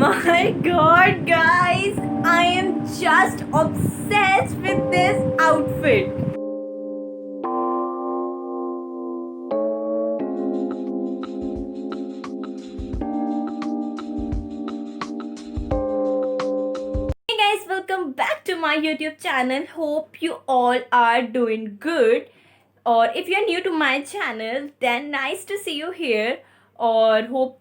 My god, guys, I am just obsessed with this outfit. Hey guys, welcome back to my YouTube channel. Hope you all are doing good. Or if you're new to my channel, then nice to see you here. और hope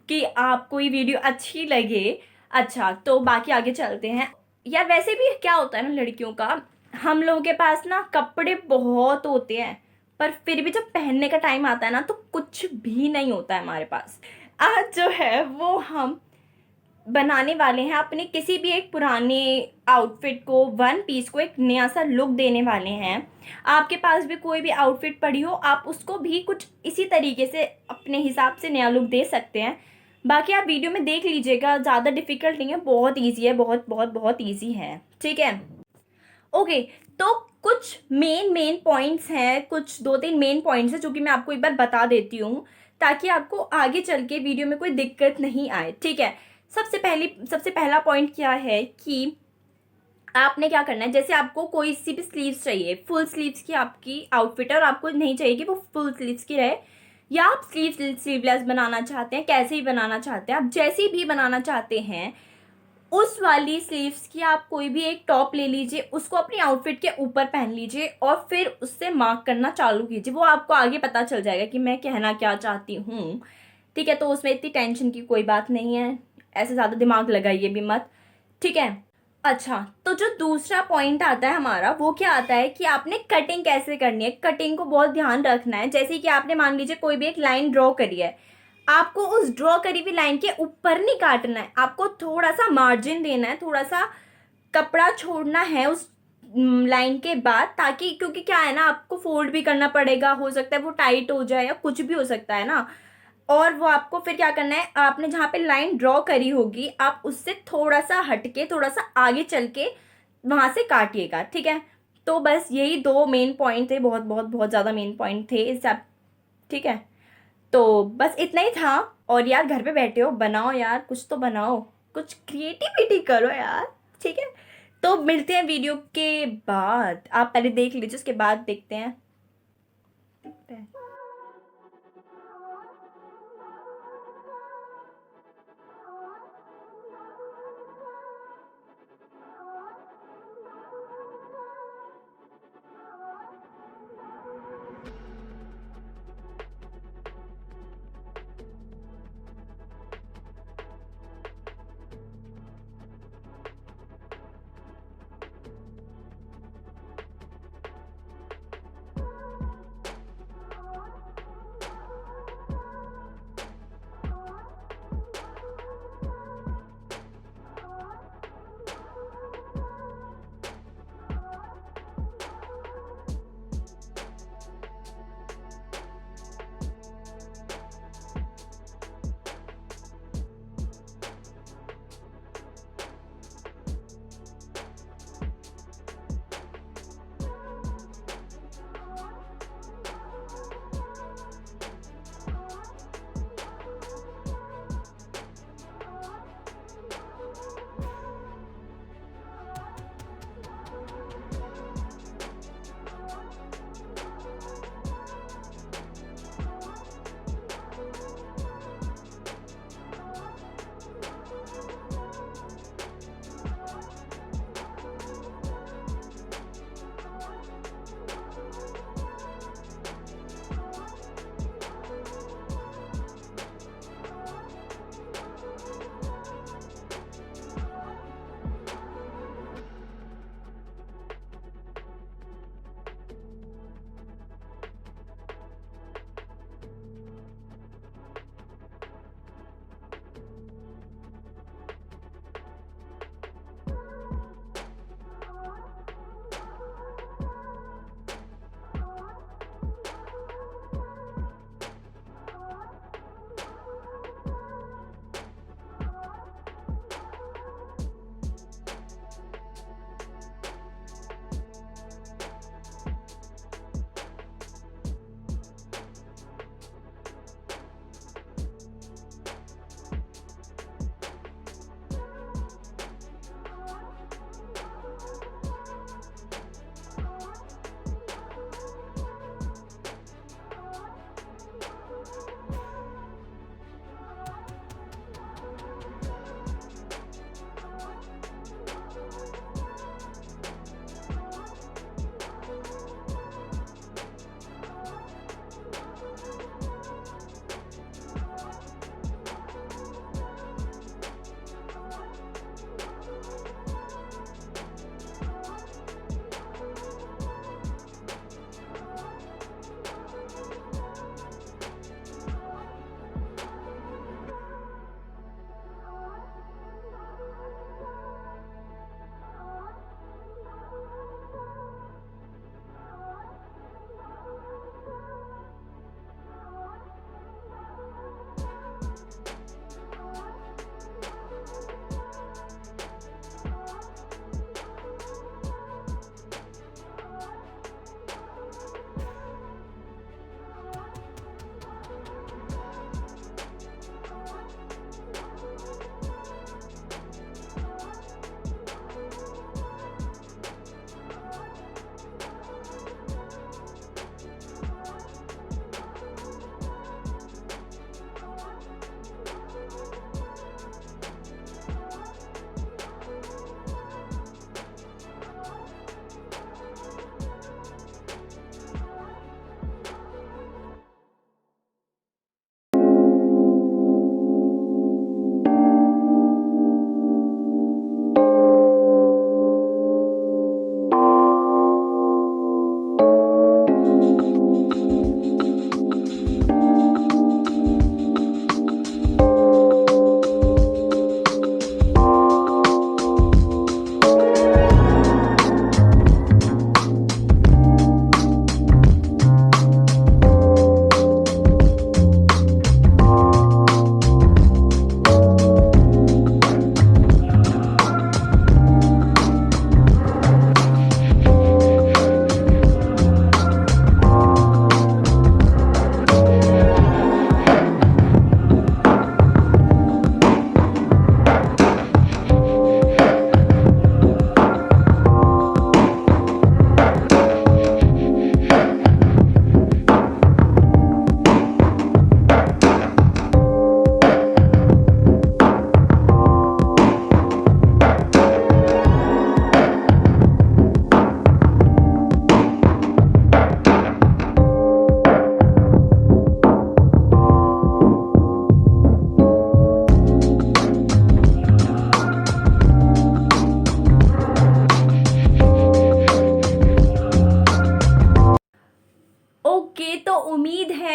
कि आपको ये video अच्छी लगे. अच्छा, तो बाकी आगे चलते हैं. यार वैसे भी क्या होता है ना लड़कियों का, हम लोगों के पास ना कपड़े बहुत होते हैं, पर फिर भी जब पहनने का टाइम आता है ना तो कुछ भी नहीं होता है हमारे पास. आज जो है वो हम बनाने वाले हैं अपने किसी भी एक पुराने आउटफिट को, वन पीस को एक नया सा लुक देने वाले हैं. आपके पास भी कोई भी आउटफिट पड़ी हो, आप उसको भी कुछ इसी तरीके से अपने हिसाब से नया लुक दे सकते हैं. बाकी आप वीडियो में देख लीजिएगा, ज़्यादा डिफ़िकल्ट नहीं है, बहुत ईजी है, बहुत बहुत बहुत ईजी है. ठीक है, ओके. तो कुछ मेन पॉइंट्स हैं, कुछ 2-3 मेन पॉइंट्स हैं जो कि मैं आपको एक बार बता देती हूँ, ताकि आपको आगे चल के वीडियो में कोई दिक्कत नहीं आए. ठीक है, सबसे पहला पॉइंट क्या है कि आपने क्या करना है. जैसे आपको कोई सी भी स्लीव्स चाहिए, फुल स्लीव्स की आपकी आउटफिट है और आपको नहीं चाहिए कि वो फुल स्लीव्स की रहे, या आप स्लीवलेस बनाना चाहते हैं, कैसे ही बनाना चाहते हैं, आप जैसी भी बनाना चाहते हैं, उस वाली स्लीव्स की आप कोई भी एक टॉप ले लीजिए, उसको अपनी आउटफिट के ऊपर पहन लीजिए और फिर उससे मार्क करना चालू कीजिए. वो आपको आगे पता चल जाएगा कि मैं कहना क्या चाहती हूँ. ठीक है, तो उसमें इतनी टेंशन की कोई बात नहीं है, ऐसे ज़्यादा दिमाग लगाइए भी मत. ठीक है. अच्छा, तो जो दूसरा पॉइंट आता है हमारा, वो क्या आता है कि आपने कटिंग कैसे करनी है. कटिंग को बहुत ध्यान रखना है. जैसे कि आपने मान लीजिए कोई भी एक लाइन ड्रॉ करी है, आपको उस ड्रॉ करी हुई लाइन के ऊपर नहीं काटना है, आपको थोड़ा सा मार्जिन देना है, थोड़ा सा कपड़ा छोड़ना है उस लाइन के बाद, ताकि क्योंकि क्या है ना, आपको फोल्ड भी करना पड़ेगा, हो सकता है वो टाइट हो जाए या कुछ भी हो सकता है ना. और वो आपको फिर क्या करना है, आपने जहाँ पे लाइन ड्रॉ करी होगी, आप उससे थोड़ा सा हटके, थोड़ा सा आगे चल के वहाँ से काटिएगा. ठीक है, तो बस यही 2 मेन पॉइंट थे, बहुत बहुत बहुत ज़्यादा मेन पॉइंट थे इस सब. ठीक है, तो बस इतना ही था. और यार घर पे बैठे हो, बनाओ यार, कुछ तो बनाओ, कुछ क्रिएटिविटी करो यार. ठीक है, तो मिलते हैं वीडियो के बाद. आप पहले देख लीजिए, उसके बाद देखते हैं.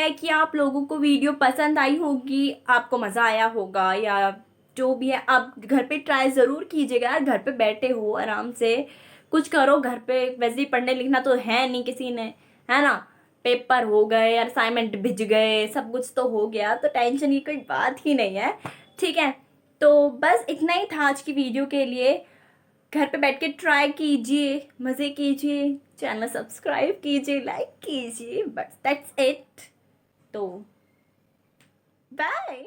है कि आप लोगों को वीडियो पसंद आई होगी, आपको मज़ा आया होगा, या जो भी है आप घर पे ट्राई ज़रूर कीजिएगा यार। घर पे बैठे हो आराम से कुछ करो घर पे, वैसे ही पढ़ने लिखना तो है नहीं किसी ने, है ना। पेपर हो गए, असाइनमेंट भिज गए, सब कुछ तो हो गया, तो टेंशन की कोई बात ही नहीं है। ठीक है, तो बस इतना ही था आज की वीडियो के लिए। घर पे बैठ के ट्राई कीजिए, मज़े कीजिए, चैनल सब्सक्राइब कीजिए, लाइक कीजिए, बस दैट्स इट। तो बाय।